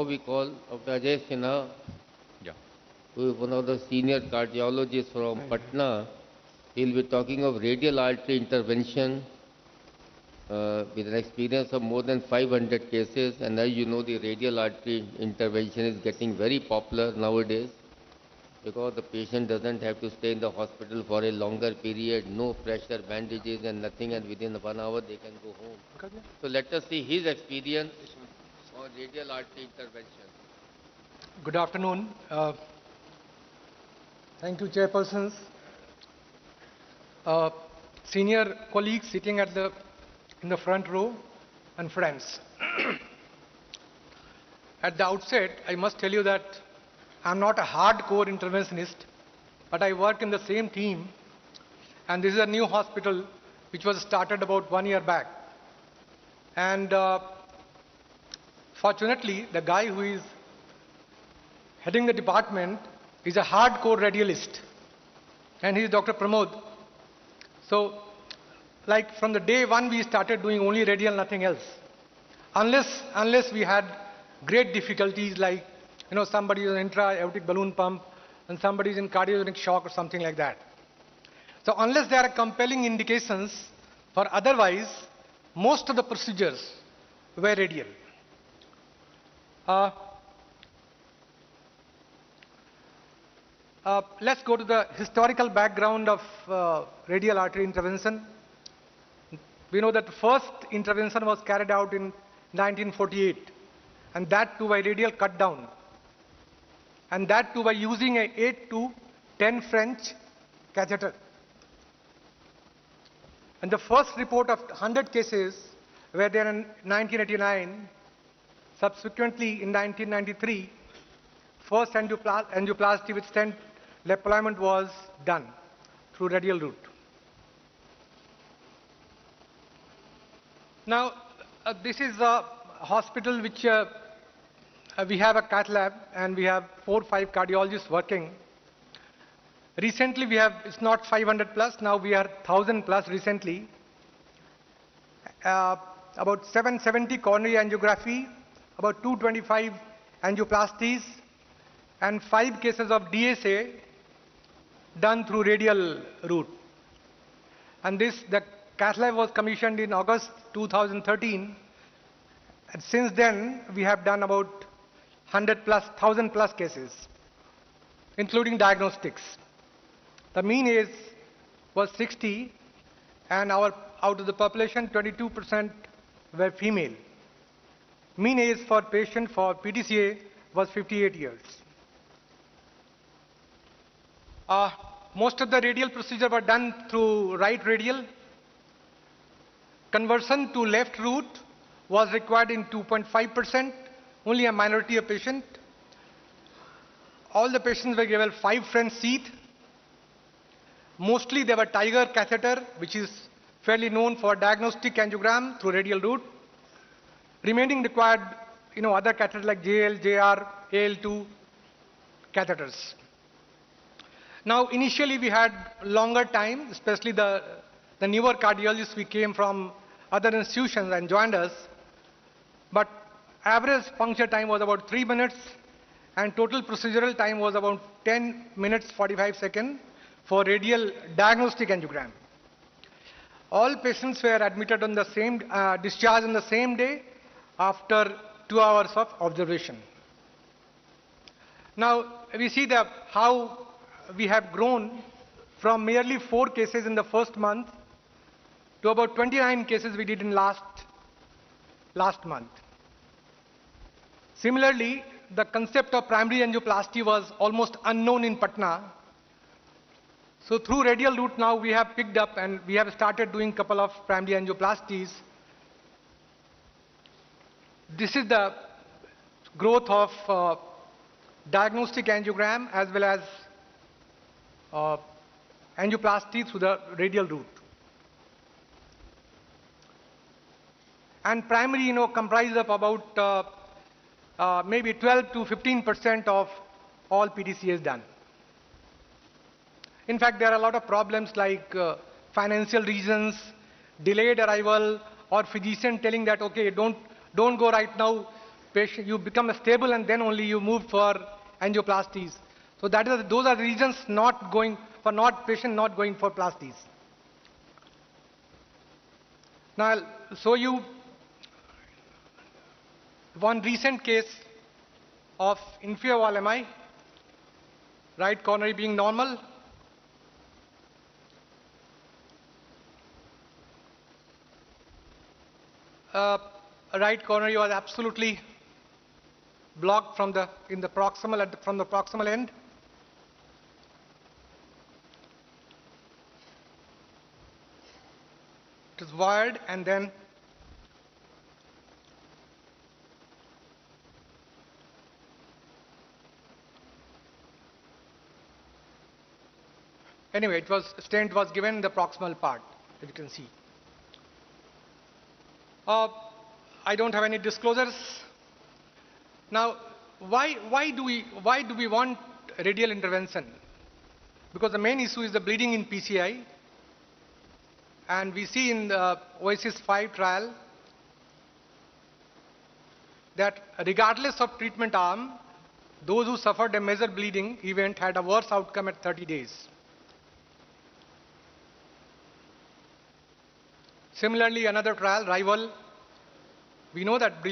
we call Dr. Ajay Sinha, Yeah. who is one of the senior cardiologists from Patna. He'll be talking of radial artery intervention with an experience of more than 500 cases. And as you know, the radial artery intervention is getting very popular nowadays because the patient doesn't have to stay in the hospital for a longer period, no pressure, bandages and nothing, and within 1 hour they can go home. So let us see his experience on radial artery intervention. Good afternoon. Thank you, chairpersons, senior colleagues sitting in the front row, and friends. At the outset, I must tell you that I'm not a hardcore interventionist, but I work in the same team, and this is a new hospital which was started about 1 year back. And fortunately, the guy who is heading the department is a hardcore radialist, and he is Dr. Pramod. So, like from the day one, we started doing only radial, nothing else. Unless we had great difficulties, like somebody is on intra-aortic balloon pump and somebody is in cardiogenic shock or something like that. So unless there are compelling indications for otherwise, most of the procedures were radial. Let's go to the historical background of radial artery intervention. We know that the first intervention was carried out in 1948, and that too by radial cut down, and that too by using a 8 to 10 French catheter. And the first report of 100 cases were there in 1989. Subsequently, in 1993, first angioplasty with stent deployment was done through radial route. Now, this is a hospital which we have a cath lab, and we have 4 or 5 cardiologists working. Recently, it's not 500 plus, now we are 1,000 plus recently. About 770 coronary angiography, about 225 angioplasties, and 5 cases of DSA done through radial route. And the cath lab was commissioned in August 2013. And since then, we have done about 100 plus, 1,000 plus cases, including diagnostics. The mean age was 60, and out of the population, 22% were female. Mean age for patient for PTCA was 58 years. Most of the radial procedures were done through right radial. Conversion to left route was required in 2.5%, only a minority of patients. All the patients were given 5 French seat. Mostly they were Tiger catheter, which is fairly known for diagnostic angiogram through radial route. Remaining required, other catheters like JL, JR, AL2 catheters. Now, initially we had longer time, especially the newer cardiologists we came from other institutions and joined us. But average puncture time was about 3 minutes, and total procedural time was about 10 minutes 45 seconds for radial diagnostic angiogram. All patients were admitted on the same, discharged on the same day after 2 hours of observation. Now, we see how we have grown from merely 4 cases in the first month to about 29 cases we did in last month. Similarly, the concept of primary angioplasty was almost unknown in Patna. So through radial route now we have picked up, and we have started doing a couple of primary angioplasties. This is the growth of diagnostic angiogram as well as angioplasty through the radial route. And primary, comprises of about maybe 12 to 15% of all PTCAs done. In fact, there are a lot of problems like financial reasons, delayed arrival, or physician telling that, okay, don't go right now, patient, you become stable and then only you move for angioplasties. So those are the reasons patient not going for plasties. Now I'll show you one recent case of inferior wall MI, right coronary being normal. Right coronary was absolutely blocked from the proximal end. It is wired and then anyway, stent was given in the proximal part, as you can see. I don't have any disclosures. Now, why do we want radial intervention? Because the main issue is the bleeding in PCI, and we see in the OASIS 5 trial that regardless of treatment arm, those who suffered a major bleeding event had a worse outcome at 30 days. Similarly, another trial, Rival, we know that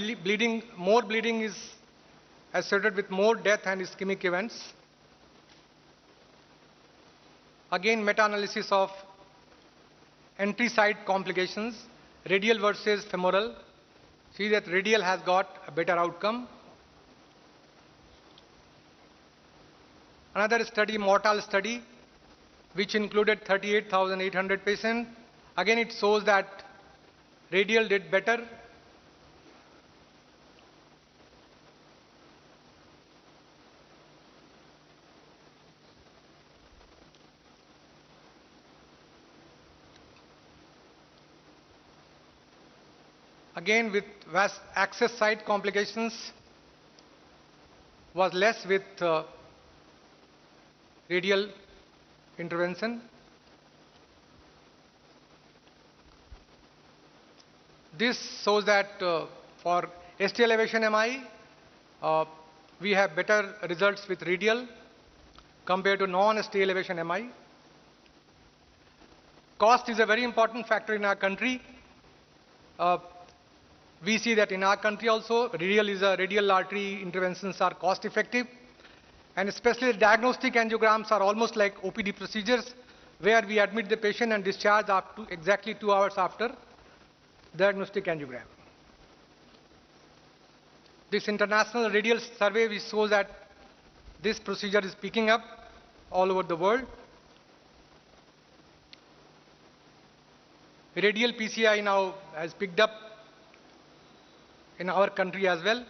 more bleeding is associated with more death and ischemic events. Again, meta-analysis of entry site complications, radial versus femoral. See that radial has got a better outcome. Another study, Mortal study, which included 38,800 patients. Again, it shows that radial did better. Again, with access site complications was less with radial intervention. This shows that for ST elevation MI, we have better results with radial compared to non-ST elevation MI. Cost is a very important factor in our country. We see that in our country also, radial artery interventions are cost effective, and especially the diagnostic angiograms are almost like OPD procedures, where we admit the patient and discharge up to exactly 2 hours after diagnostic angiogram. This international radial survey which shows that this procedure is picking up all over the world. Radial PCI now has picked up in our country as well.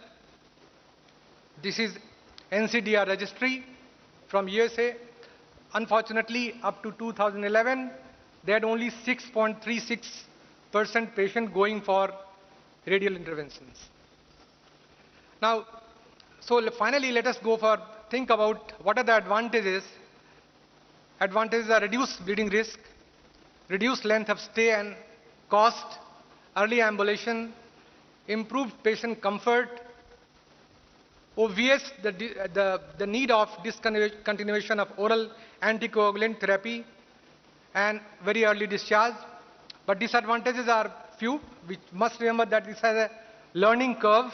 This is NCDR registry from USA. Unfortunately, up to 2011, they had only 6.36% patient going for radial interventions. Now, so finally, let us think about what are the advantages. Advantages are reduced bleeding risk, reduced length of stay and cost, early ambulation, improved patient comfort, obvious the need of discontinuation of oral anticoagulant therapy, and very early discharge. But disadvantages are few. We must remember that this has a learning curve.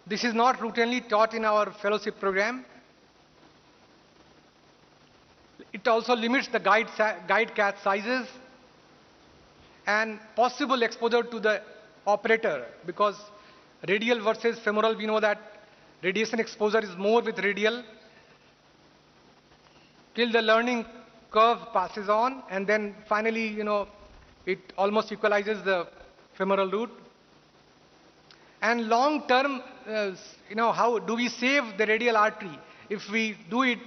This is not routinely taught in our fellowship program. It also limits the guide cath sizes and possible exposure to the operator, because radial versus femoral, we know that radiation exposure is more with radial till the learning curve passes on, and then finally, it almost equalizes the femoral root. And long term, how do we save the radial artery? If we do it,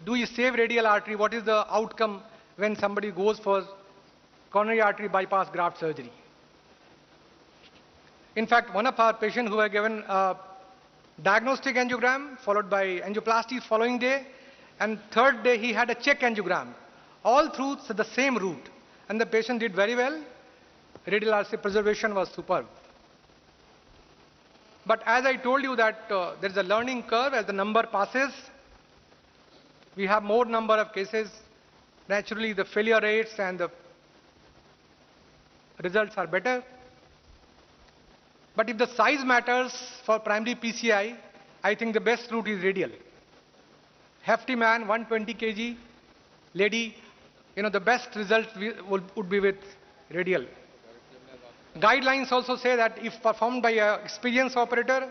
do we save radial artery? What is the outcome when somebody goes for coronary artery bypass graft surgery? In fact, one of our patients who were given a diagnostic angiogram followed by angioplasty following day, and third day he had a check angiogram, all through the same route, and the patient did very well. Radial artery preservation was superb. But as I told you that there is a learning curve as the number passes, we have more number of cases, naturally the failure rates and the results are better. But if the size matters for primary PCI, I think the best route is radial. Hefty man, 120 kg, lady, the best result would be with radial. Guidelines also say that if performed by an experienced operator,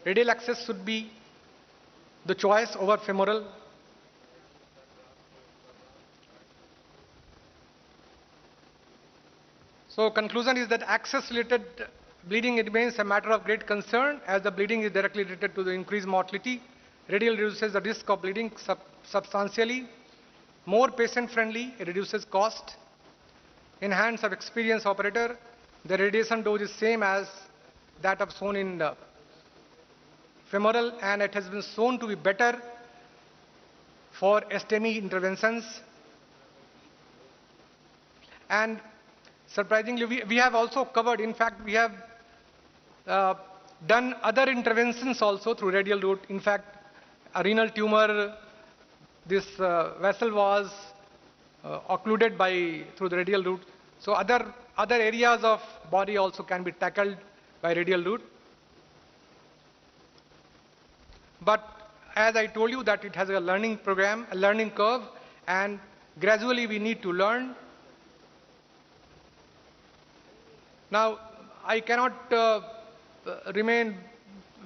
radial access should be the choice over femoral. So conclusion is that access-related bleeding remains a matter of great concern as the bleeding is directly related to the increased mortality. Radial reduces the risk of bleeding substantially. More patient-friendly, it reduces cost. In hands of experienced operator, the radiation dose is same as that of shown in the femoral, and it has been shown to be better for STEMI interventions. And surprisingly, we have also covered, in fact, we have done other interventions also through radial route. In fact, a renal tumor, this vessel was occluded through the radial route. So other areas of body also can be tackled by radial route. But as I told you that it has a learning program, a learning curve, and gradually we need to learn. Now, I cannot remain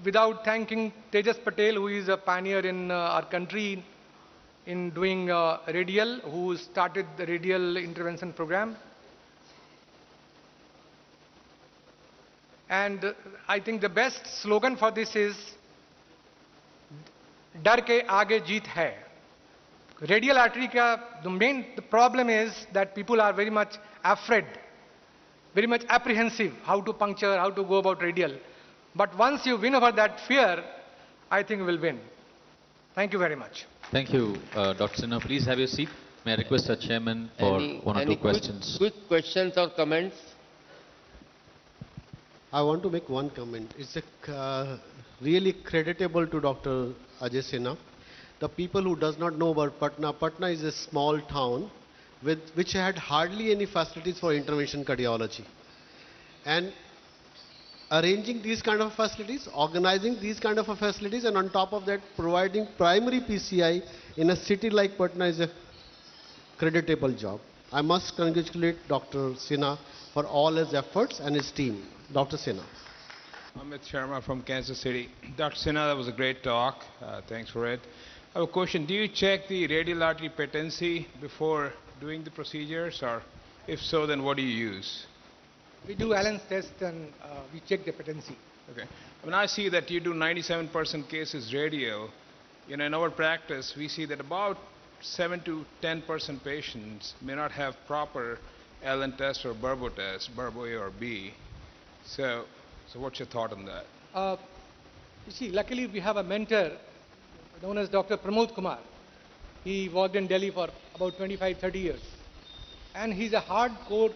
without thanking Tejas Patel, who is a pioneer in our country in doing radial, who started the radial intervention program. And I think the best slogan for this is, "Dar ke aage jeet hai." Radial artery the problem is that people are very much afraid, very much apprehensive how to puncture, how to go about radial. But once you win over that fear, I think you will win. Thank you very much. Thank you, Dr. Sinha. Please have your seat. May I request the chairman for one or two questions? Quick questions or comments? I want to make one comment. It's really creditable to Dr. Ajay Sinha. The people who does not know about Patna, Patna is a small town which had hardly any facilities for intervention cardiology. And arranging these kind of facilities, organizing these kind of facilities, and on top of that, providing primary PCI in a city like Patna is a creditable job. I must congratulate Dr. Sinha for all his efforts and his team. Dr. Sinha. Amit Sharma from Kansas City. Dr. Sinha, that was a great talk. Thanks for it. I have a question. Do you check the radial artery patency before doing the procedures, or if so, then what do you use? We do Allen's test and we check the patency. Okay. When I see that you do 97% cases radial, in our practice, we see that about 7 to 10% patients may not have proper Allen test or Burbo test, Burbo A or B. So what's your thought on that? You see, luckily we have a mentor known as Dr. Pramod Kumar. He worked in Delhi for about 25, 30 years. And he's a hardcore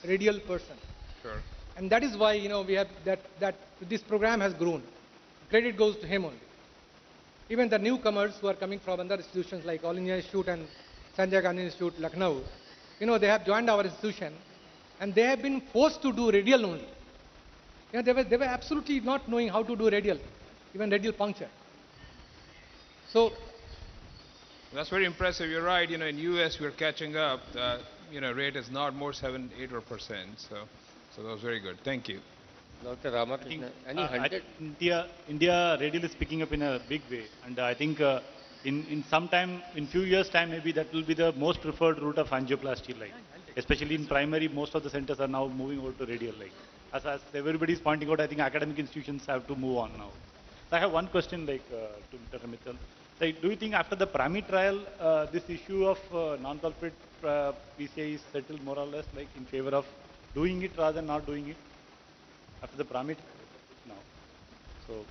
radial person. Sure. And that is why, we have that this program has grown. Credit goes to him only. Even the newcomers who are coming from other institutions like All India Institute and Sanjay Gandhi Institute, Lucknow, they have joined our institution and they have been forced to do radial only. They were absolutely not knowing how to do radial, even radial puncture. So that's very impressive. You're right. In US we're catching up. Rate is not more 7, 8%. So that was very good. Thank you. Dr. Ramakrishnan, any I 100? think India radial is picking up in a big way, and I think in some time, in few years' time, maybe that will be the most preferred route of angioplasty. Especially in primary, most of the centers are now moving over to radial. As everybody is pointing out, I think academic institutions have to move on now. So I have one question, to Mr. Mittal. Do you think after the PRAMI trial, this issue of non-culprit PCI is settled more or less, in favor of doing it rather than not doing it? After the PRAMI now. So,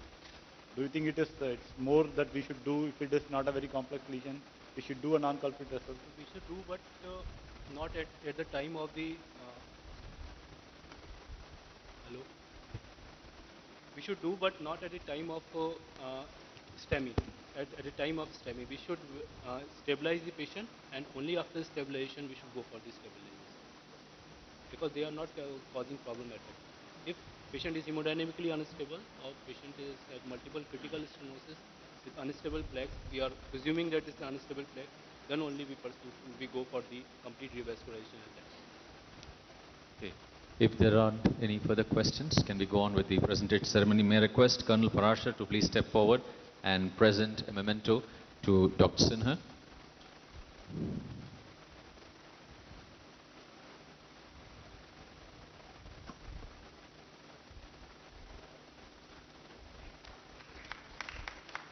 do you think it's more that we should do if it is not a very complex lesion? We should do a non-culprit result? We should do, but not at the time of the... Hello? we should do, but not at the time of STEMI. At the time of STEMI, we should stabilize the patient, and only after stabilization we should go for the stabilizers, because they are not causing problem at all. If patient is hemodynamically unstable or patient is at multiple critical stenosis with unstable plaques, we are presuming that it's an unstable plaque, then only we go for the complete revascularization at that time. Okay. If there aren't any further questions, can we go on with the presentation ceremony? May I request Colonel Parashar to please step forward and present a memento to Dr. Sinha.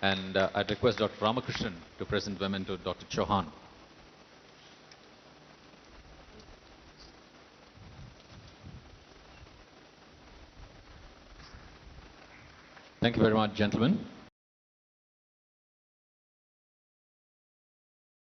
And I'd request Dr. Ramakrishnan to present memento to Dr. Chauhan. Thank you very much, gentlemen.